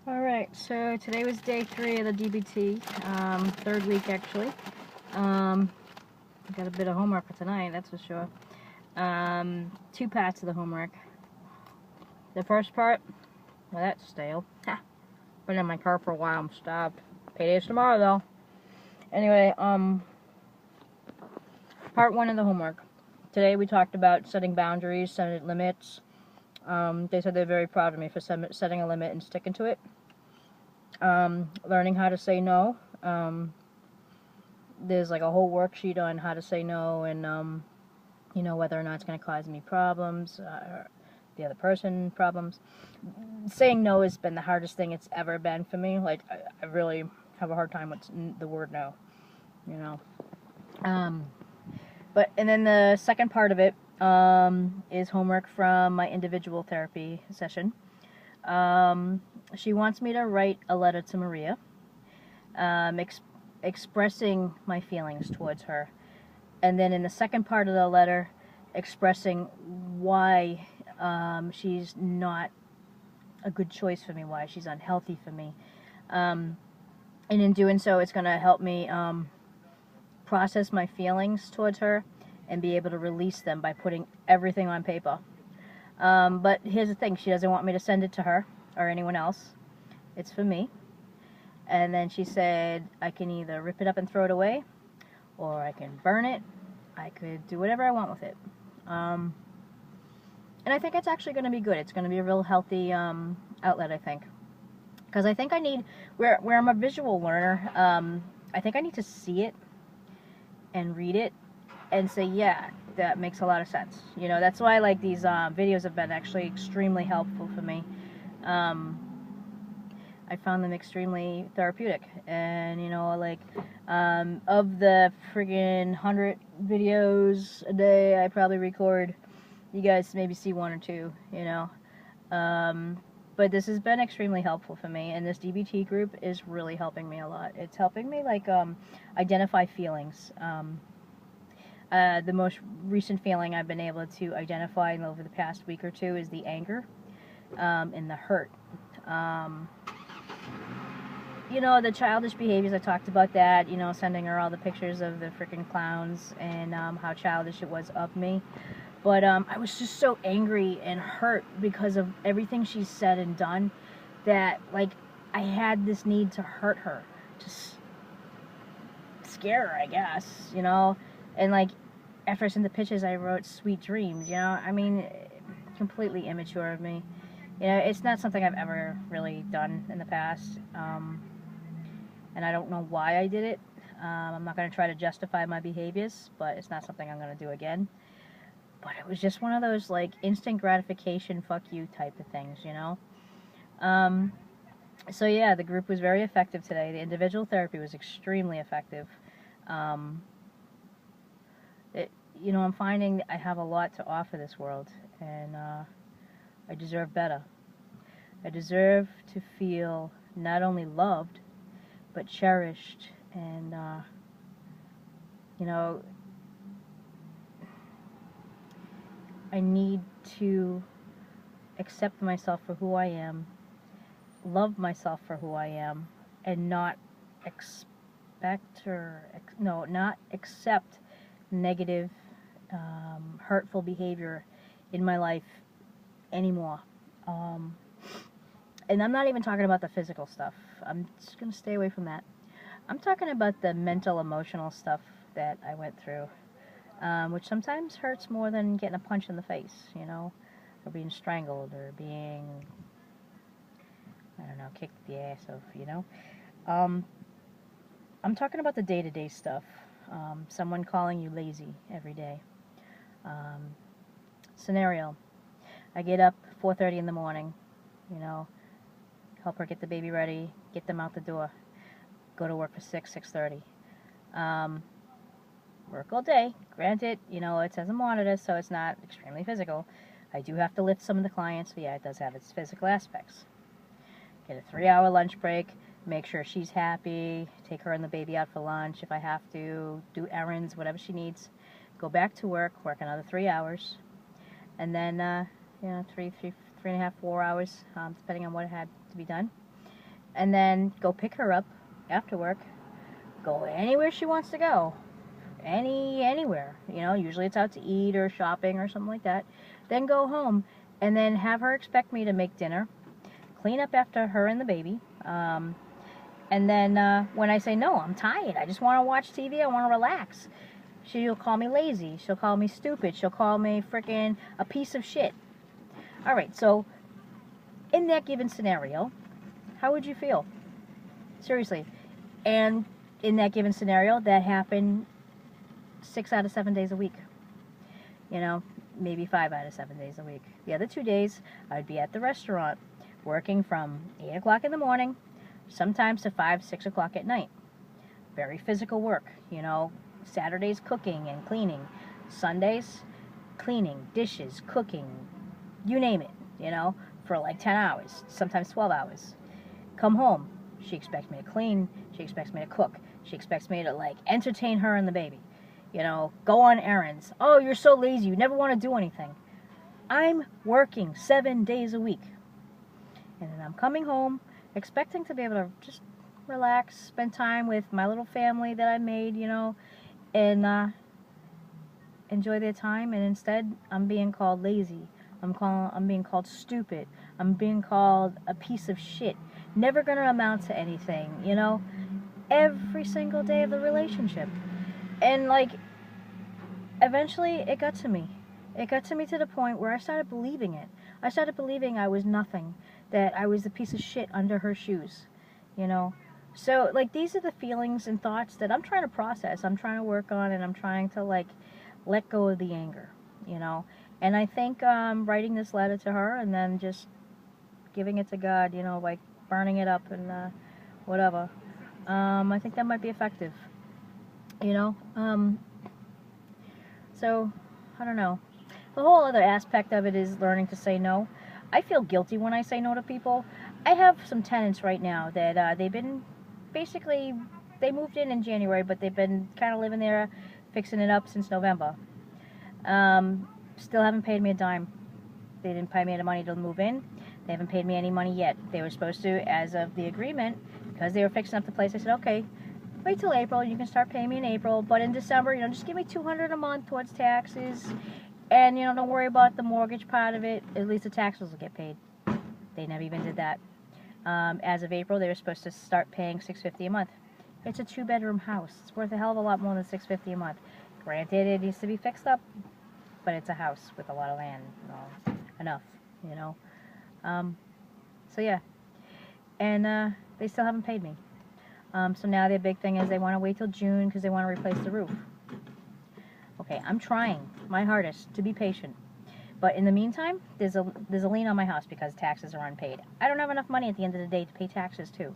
Alright, so today was day 3 of the DBT, third week actually. I got a bit of homework for tonight, that's for sure. 2 parts of the homework. The first part, well, that's stale. Ha! Been in my car for a while, I'm starved. Payday's tomorrow though. Anyway, part 1 of the homework. Today we talked about setting boundaries, setting limits. They said they're very proud of me for setting a limit and sticking to it. Learning how to say no. There's like a whole worksheet on how to say no and, you know, whether or not it's going to cause me problems, or the other person problems. Saying no has been the hardest thing it's ever been for me. Like, I really have a hard time with the word no, you know. And then the second part of it is homework from my individual therapy session. She wants me to write a letter to Maria, expressing my feelings towards her. And then in the second part of the letter, expressing why she's not a good choice for me, why she's unhealthy for me. And in doing so, it's going to help me process my feelings towards her and be able to release them by putting everything on paper. But here's the thing, she doesn't want me to send it to her or anyone else. It's for me. And then she said I can either rip it up and throw it away, or I can burn it. I could do whatever I want with it. And I think it's actually going to be good. It's going to be a real healthy outlet, I think. Because I think I need, where I'm a visual learner, I think I need to see it and read it and say, yeah, that makes a lot of sense. You know, that's why like these videos have been actually extremely helpful for me. I found them extremely therapeutic, and you know, like of the friggin' 100 videos a day I probably record, you guys maybe see 1 or 2, you know. But this has been extremely helpful for me, and this DBT group is really helping me a lot. It's helping me like identify feelings. The most recent feeling I've been able to identify over the past week or 2 is the anger and the hurt. You know, the childish behaviors, I talked about that, you know, sending her all the pictures of the freaking clowns and how childish it was of me. But I was just so angry and hurt because of everything she said and done that, like, I had this need to hurt her, to scare her, I guess, you know. And, like, after I sent the pictures, I wrote sweet dreams, you know. I mean, completely immature of me. You know, it's not something I've ever really done in the past. And I don't know why I did it. I'm not going to try to justify my behaviors, but it's not something I'm going to do again. But it was just one of those, like, instant gratification, fuck you type of things, you know? So yeah, the group was very effective today. The individual therapy was extremely effective. You know, I'm finding I have a lot to offer this world, and I deserve better. I deserve to feel not only loved, but cherished, and you know, I need to accept myself for who I am, love myself for who I am, and not not accept negative, hurtful behavior in my life anymore. And I'm not even talking about the physical stuff. I'm just going to stay away from that. I'm talking about the mental, emotional stuff that I went through, which sometimes hurts more than getting a punch in the face, you know, or being strangled, or being, I don't know, kicked the ass of, you know. I'm talking about the day-to-day stuff. Someone calling you lazy every day. Scenario: I get up 4:30 in the morning, you know, help her get the baby ready, get them out the door, go to work for 6:30. Work all day. Granted, you know, it says a monitor, so it's not extremely physical. I do have to lift some of the clients, so yeah, it does have its physical aspects. Get a 3-hour lunch break, make sure she's happy, take her and the baby out for lunch if I have to, do errands, whatever she needs. Go back to work another 3 hours, and then, you know, three and a half, 4 hours, depending on what had to be done. and then go pick her up after work, go anywhere she wants to go, anywhere, usually it's out to eat or shopping or something like that, then go home, and then have her expect me to make dinner, clean up after her and the baby, and then when I say, no, I'm tired, I just want to watch TV, I want to relax, she'll call me lazy, she'll call me stupid, she'll call me freaking a piece of shit. Alright, so in that given scenario, how would you feel? Seriously. And in that given scenario, that happened 6 out of 7 days a week. Maybe 5 out of 7 days a week. The other 2 days, I'd be at the restaurant, working from 8 o'clock in the morning, sometimes to 5, 6 o'clock at night. Very physical work, Saturdays cooking and cleaning. Sundays, cleaning, dishes, cooking, you name it, for like 10 hours, sometimes 12 hours. Come home, she expects me to clean, she expects me to cook, she expects me to, entertain her and the baby. Go on errands. Oh, you're so lazy, you never want to do anything. I'm working 7 days a week. And then I'm coming home, expecting to be able to just relax, spend time with my little family that I made, and enjoy their time. And instead, I'm being called lazy. I'm being called stupid. I'm being called a piece of shit. Never gonna amount to anything, every single day of the relationship. And eventually it got to me. It got to me to the point where I started believing it. I started believing I was nothing, that I was the piece of shit under her shoes, So, these are the feelings and thoughts that I'm trying to process, I'm trying to work on, and I'm trying to, let go of the anger, And I think writing this letter to her and then just giving it to God, burning it up and whatever, I think that might be effective, So, I don't know. The whole other aspect of it is learning to say no. I feel guilty when I say no to people. I have some tenants right now that they've been, basically, they moved in January, but they've been kind of living there, fixing it up since November. Still haven't paid me a dime. They didn't pay me any money to move in. They haven't paid me any money yet. They were supposed to, as of the agreement, because they were fixing up the place, I said, okay, wait till April, you can start paying me in April, but in December, just give me $200 a month towards taxes, and, don't worry about the mortgage part of it, at least the taxes will get paid. They never even did that. As of April, they were supposed to start paying $650 a month. It's a 2-bedroom house. It's worth a hell of a lot more than $650 a month. Granted, it needs to be fixed up, but it's a house with a lot of land. Enough, So yeah. And they still haven't paid me. So now their big thing is they want to wait till June because they want to replace the roof. Okay, I'm trying my hardest to be patient. But in the meantime, there's a lien on my house because taxes are unpaid. I don't have enough money at the end of the day to pay taxes too.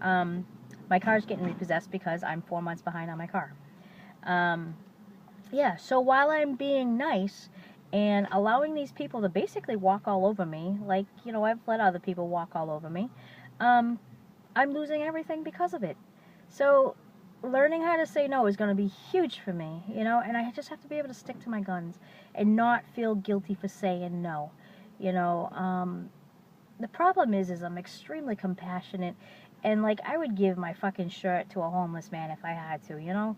My car's getting repossessed because I'm 4 months behind on my car. Yeah, so while I'm being nice and allowing these people to basically walk all over me, I've let other people walk all over me, I'm losing everything because of it. So learning how to say no is going to be huge for me, and I just have to be able to stick to my guns and not feel guilty for saying no. The problem is I'm extremely compassionate, and I would give my fucking shirt to a homeless man if I had to,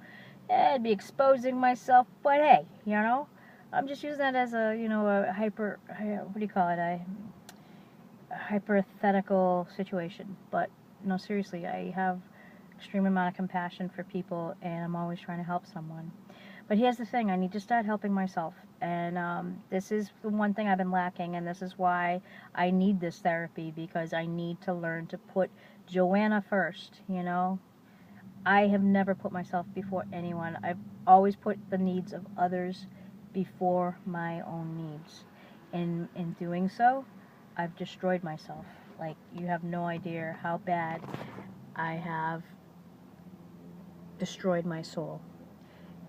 I'd be exposing myself, but hey, I'm just using that as a, what do you call it, a hypothetical situation. But no, seriously, I have extreme amount of compassion for people, and I'm always trying to help someone. But here's the thing, I need to start helping myself, and this is the one thing I've been lacking, and this is why I need this therapy, because I need to learn to put Joanna first, I have never put myself before anyone. I've always put the needs of others before my own needs. And in doing so, I've destroyed myself. You have no idea how bad I have destroyed my soul.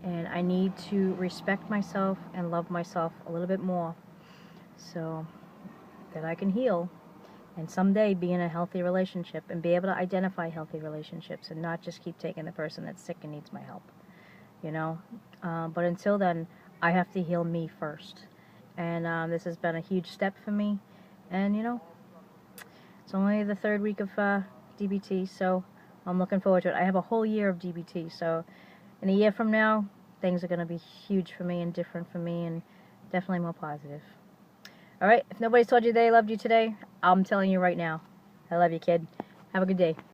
And I need to respect myself and love myself a little bit more so that I can heal and someday be in a healthy relationship and be able to identify healthy relationships and not just keep taking the person that's sick and needs my help, But until then, I have to heal me first. And this has been a huge step for me. And, it's only the 3rd week of DBT, so I'm looking forward to it. I have a whole year of DBT, so in a year from now, things are going to be huge for me and different for me and definitely more positive. Alright, if nobody's told you they loved you today, I'm telling you right now. I love you, kid. Have a good day.